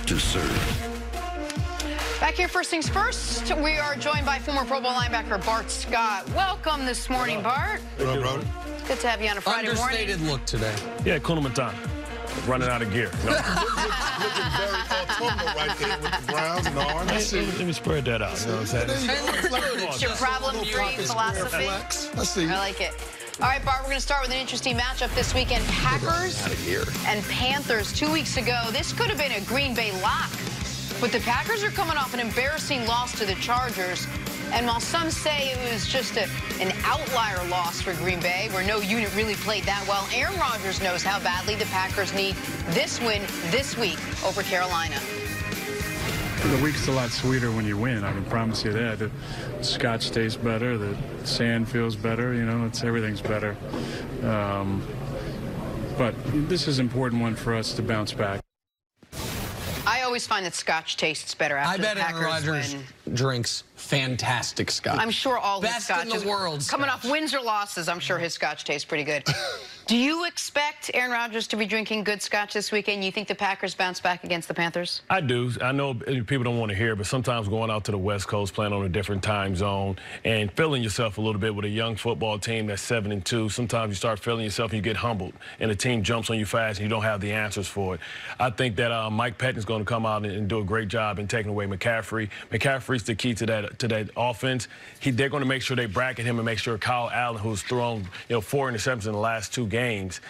to serve. Back here, first things first, we are joined by former Pro Bowl linebacker Bart Scott. Welcome this morning, Bart. Hello, brother. Good to have you on a Friday morning. Understated look today. Yeah, Kuna Matata. Running out of gear. No. looking very autumnal right there with the browns and the orange. Let me spread that out. You know what I'm saying? It's your problem-free philosophy. I see. I like it. All right, Bart, we're going to start with an interesting matchup this weekend. Packers and Panthers 2 weeks ago. This could have been a Green Bay lock. But the Packers are coming off an embarrassing loss to the Chargers. And while some say it was just an outlier loss for Green Bay, where no unit really played that well, Aaron Rodgers knows how badly the Packers need this win this week over Carolina. The week's a lot sweeter when you win. I can promise you that. The scotch tastes better. The sand feels better. You know, everything's better. But this is an important one for us to bounce back. I always find that scotch tastes better after the Packers Aaron Rodgers drinks fantastic scotch. I'm sure all his Best scotch in the world. Coming off wins or losses, I'm sure his scotch tastes pretty good. Do you expect Aaron Rodgers to be drinking good scotch this weekend? You think the Packers bounce back against the Panthers? I do. I know people don't want to hear, but sometimes going out to the West Coast, playing on a different time zone, and feeling yourself a little bit with a young football team that's 7-2, sometimes you start feeling yourself and you get humbled, and the team jumps on you fast and you don't have the answers for it. I think that Mike Pettine's going to come out and do a great job in taking away McCaffrey. McCaffrey's the key to that offense. They're going to make sure they bracket him and make sure Kyle Allen, who's thrown 4 interceptions in the last 2 games,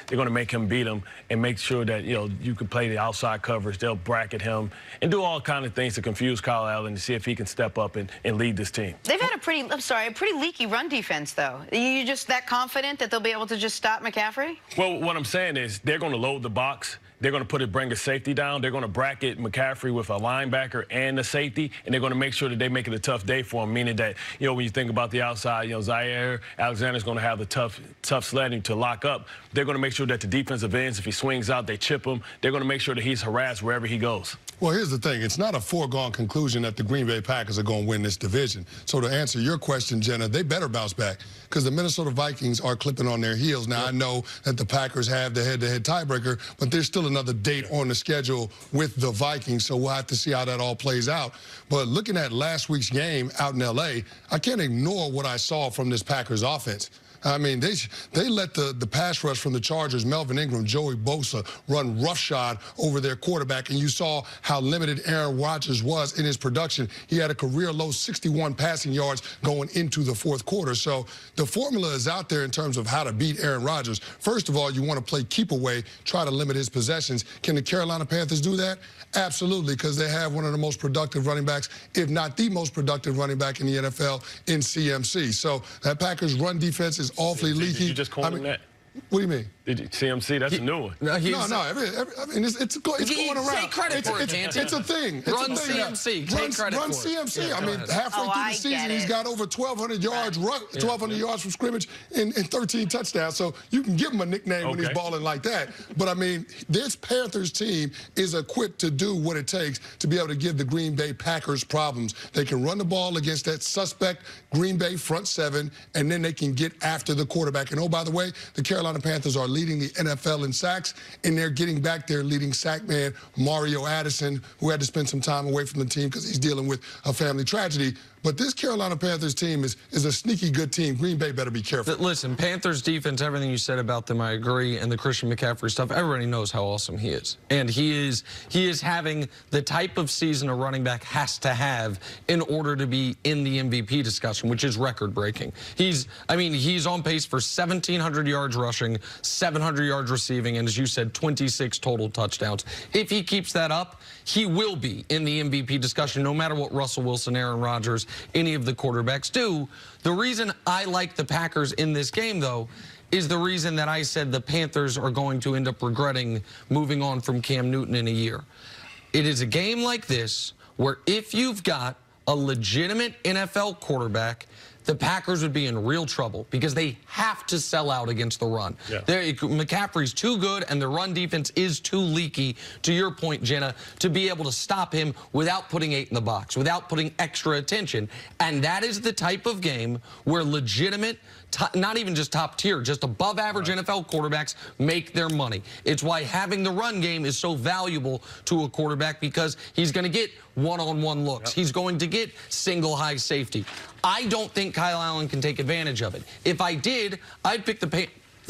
they're going to make him beat him and make sure that you can play the outside coverage. They'll bracket him and do all kind of things to confuse Kyle Allen to see if he can step up and lead this team. They've had a pretty leaky run defense, though. Are you just that confident that they'll be able to just stop McCaffrey? Well, what I'm saying is they're going to load the box. They're going to bring a safety down. They're going to bracket McCaffrey with a linebacker and a safety, and they're going to make sure that they make it a tough day for him, meaning that, when you think about the outside, Zaire Alexander's going to have the tough sledding to lock up. They're going to make sure that the defensive ends, if he swings out, they chip him. They're going to make sure that he's harassed wherever he goes. Well, here's the thing. It's not a foregone conclusion that the Green Bay Packers are going to win this division. So to answer your question, Jenna, they better bounce back because the Minnesota Vikings are clipping on their heels. Now, I know that the Packers have the head-to-head tiebreaker, but there's still another date on the schedule with the Vikings, so we'll have to see how that all plays out. But looking at last week's game out in L.A., I can't ignore what I saw from this Packers offense. I mean, they let the pass rush from the Chargers, Melvin Ingram, Joey Bosa, run roughshod over their quarterback, and you saw how limited Aaron Rodgers was in his production. He had a career-low 61 passing yards going into the fourth quarter. So the formula is out there in terms of how to beat Aaron Rodgers. First of all, you want to play keep away, try to limit his possessions. Can the Carolina Panthers do that? Absolutely, because they have one of the most productive running backs, if not the most productive running back in the NFL in CMC. So that Packers run defense is awfully leaky. Did you just call him that? What do you mean? CMC, that's a new one. No. I mean, it's going around. Take credit for it, it's a thing. Run CMC. Take credit for it. Run CMC. I mean, halfway through the season, he's got over 1,200 yards, 1,200 yards from scrimmage and 13 touchdowns. So you can give him a nickname when he's balling like that. But, I mean, this Panthers team is equipped to do what it takes to be able to give the Green Bay Packers problems. They can run the ball against that suspect Green Bay front seven, and then they can get after the quarterback. And, oh, by the way, the Carolina Panthers are leading the NFL in sacks, and they're getting back their leading sack man, Mario Addison, who had to spend some time away from the team because he's dealing with a family tragedy. But this Carolina Panthers team is a sneaky good team. Green Bay better be careful. Listen, Panthers defense, everything you said about them, I agree. And the Christian McCaffrey stuff, everybody knows how awesome he is. And he is having the type of season a running back has to have in order to be in the MVP discussion, which is record-breaking. He's on pace for 1,700 yards rushing, 700 yards receiving, and as you said, 26 total touchdowns. If he keeps that up, he will be in the MVP discussion, no matter what Russell Wilson, Aaron Rodgers, any of the quarterbacks do. The reason I like the Packers in this game, though, is the reason that I said the Panthers are going to end up regretting moving on from Cam Newton in a year. It is a game like this where if you've got a legitimate NFL quarterback, the Packers would be in real trouble because they have to sell out against the run. Yeah. McCaffrey's too good, and the run defense is too leaky, to your point, Jenna, to be able to stop him without putting 8 in the box, without putting extra attention. And that is the type of game where legitimate not even just top tier, just above average NFL quarterbacks make their money. It's why having the run game is so valuable to a quarterback, because he's going to get one-on-one looks. Yep. He's going to get single high safety. I don't think Kyle Allen can take advantage of it. If I did, I'd pick the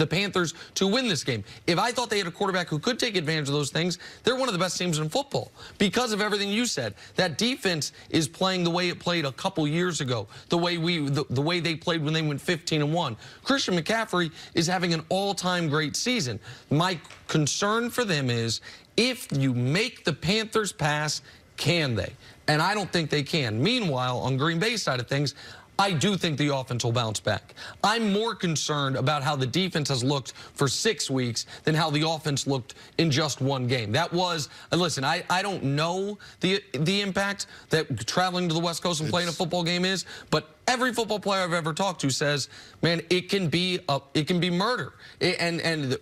Panthers to win this game. If I thought they had a quarterback who could take advantage of those things, they're one of the best teams in football because of everything you said. That defense is playing the way it played a couple years ago, the way they played when they went 15-1. Christian McCaffrey is having an all-time great season. My concern for them is, if you make the Panthers pass, can they? And I don't think they can. Meanwhile, on Green Bay's side of things, I do think the offense will bounce back. I'm more concerned about how the defense has looked for 6 weeks than how the offense looked in just one game. That was, listen, I don't know the impact that traveling to the West Coast and playing a football game is, but every football player I've ever talked to says, man, it can be murder. And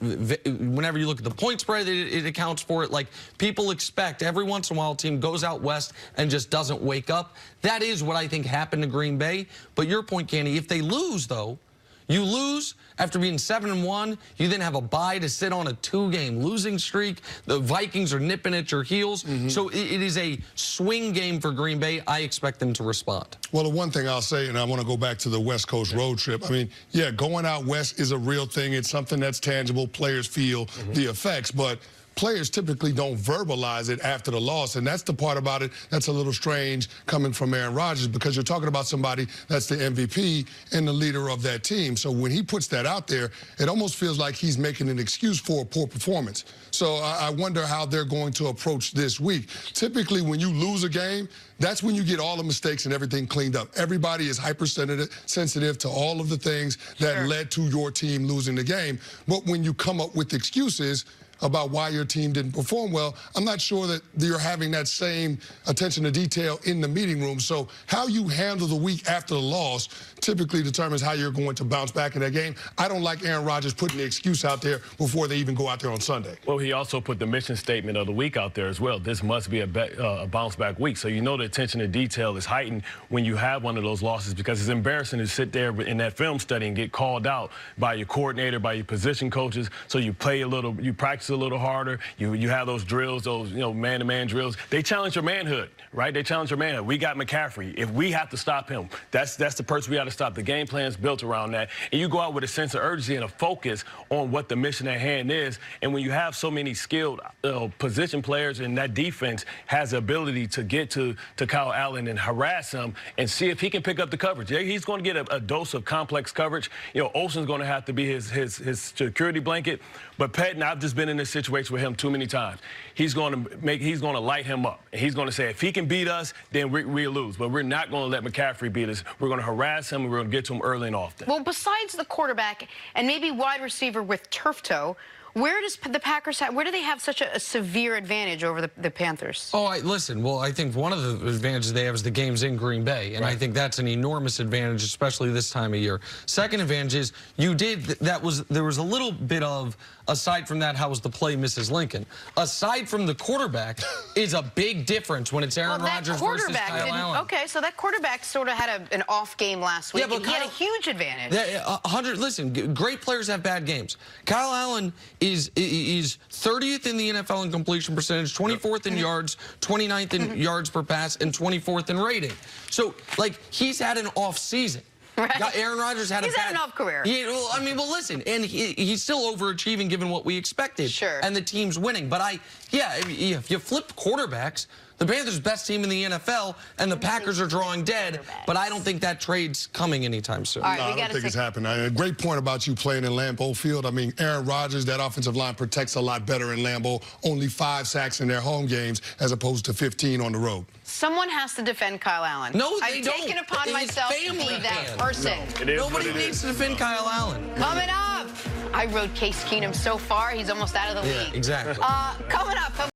whenever you look at the point spread, it accounts for it. Like, people expect every once in a while a team goes out west and just doesn't wake up. That is what I think happened to Green Bay. But your point, Candy, if they lose, though, you lose after being 7-1. You then have a bye to sit on a 2-game losing streak. The Vikings are nipping at your heels. So it is a swing game for Green Bay. I expect them to respond. Well, the one thing I'll say, and I want to go back to the West Coast road trip. I mean, yeah, going out west is a real thing. It's something that's tangible. Players feel the effects, but players typically don't verbalize it after the loss, and that's the part about it that's a little strange coming from Aaron Rodgers, because you're talking about somebody that's the MVP and the leader of that team. So when he puts that out there, it almost feels like he's making an excuse for a poor performance. So I wonder how they're going to approach this week. Typically, when you lose a game, that's when you get all the mistakes and everything cleaned up. Everybody is hypersensitive to all of the things that led to your team losing the game. But when you come up with excuses about why your team didn't perform well, I'm not sure that you're having that same attention to detail in the meeting room. So how you handle the week after the loss typically determines how you're going to bounce back in that game. I don't like Aaron Rodgers putting the excuse out there before they even go out there on Sunday. Well, he also put the mission statement of the week out there as well. This must be a bounce-back week. So you know the attention to detail is heightened when you have one of those losses, because it's embarrassing to sit there in that film study and get called out by your coordinator, by your position coaches. So you play a little, you practice a little harder. You have those drills, those man-to-man drills. They challenge your manhood, right? They challenge your manhood. We got McCaffrey. If we have to stop him, that's the person we got to stop. The game plan is built around that, and you go out with a sense of urgency and a focus on what the mission at hand is. And when you have so many skilled position players, and that defense has the ability to get to Kyle Allen and harass him and see if he can pick up the coverage. Yeah, he's going to get a dose of complex coverage. Olsen's going to have to be his security blanket. But Pettin, I've just been in this situation with him too many times. He's going to light him up. And he's going to say, if he can beat us, then we'll lose. But we're not going to let McCaffrey beat us. We're going to harass him, and we're going to get to him early and often. Well, besides the quarterback and maybe wide receiver with turf toe, where does the Packers where do they have such a severe advantage over the Panthers? Oh, listen, well, I think one of the advantages they have is the game's in Green Bay, and I think that's an enormous advantage, especially this time of year. Second advantage is there was a little bit of, aside from that, how was the play Mrs. Lincoln? Aside from the quarterback is a big difference when it's Aaron Rodgers versus Kyle Allen. Okay, so that quarterback sort of had an off game last week, and he had a huge advantage. Listen, great players have bad games. Kyle Allen is 30th in the NFL in completion percentage, 24th in yards, 29th in yards per pass, and 24th in rating. So, like, he's had an off season. Right. Aaron Rodgers had an off career. Well, listen, and he's still overachieving given what we expected. Sure. And the team's winning. But if you flip quarterbacks, the Panthers' best team in the NFL, and the Packers are drawing dead, but I don't think that trade's coming anytime soon. All right, I don't think it's happening. A great point about you playing in Lambeau Field. I mean, Aaron Rodgers, that offensive line protects a lot better in Lambeau. Only 5 sacks in their home games as opposed to 15 on the road. Someone has to defend Kyle Allen. No, they don't. I've taken upon myself to be that person. Nobody needs to defend Kyle Allen. Coming up, I rode Case Keenum so far, he's almost out of the league. Yeah, exactly. Coming up.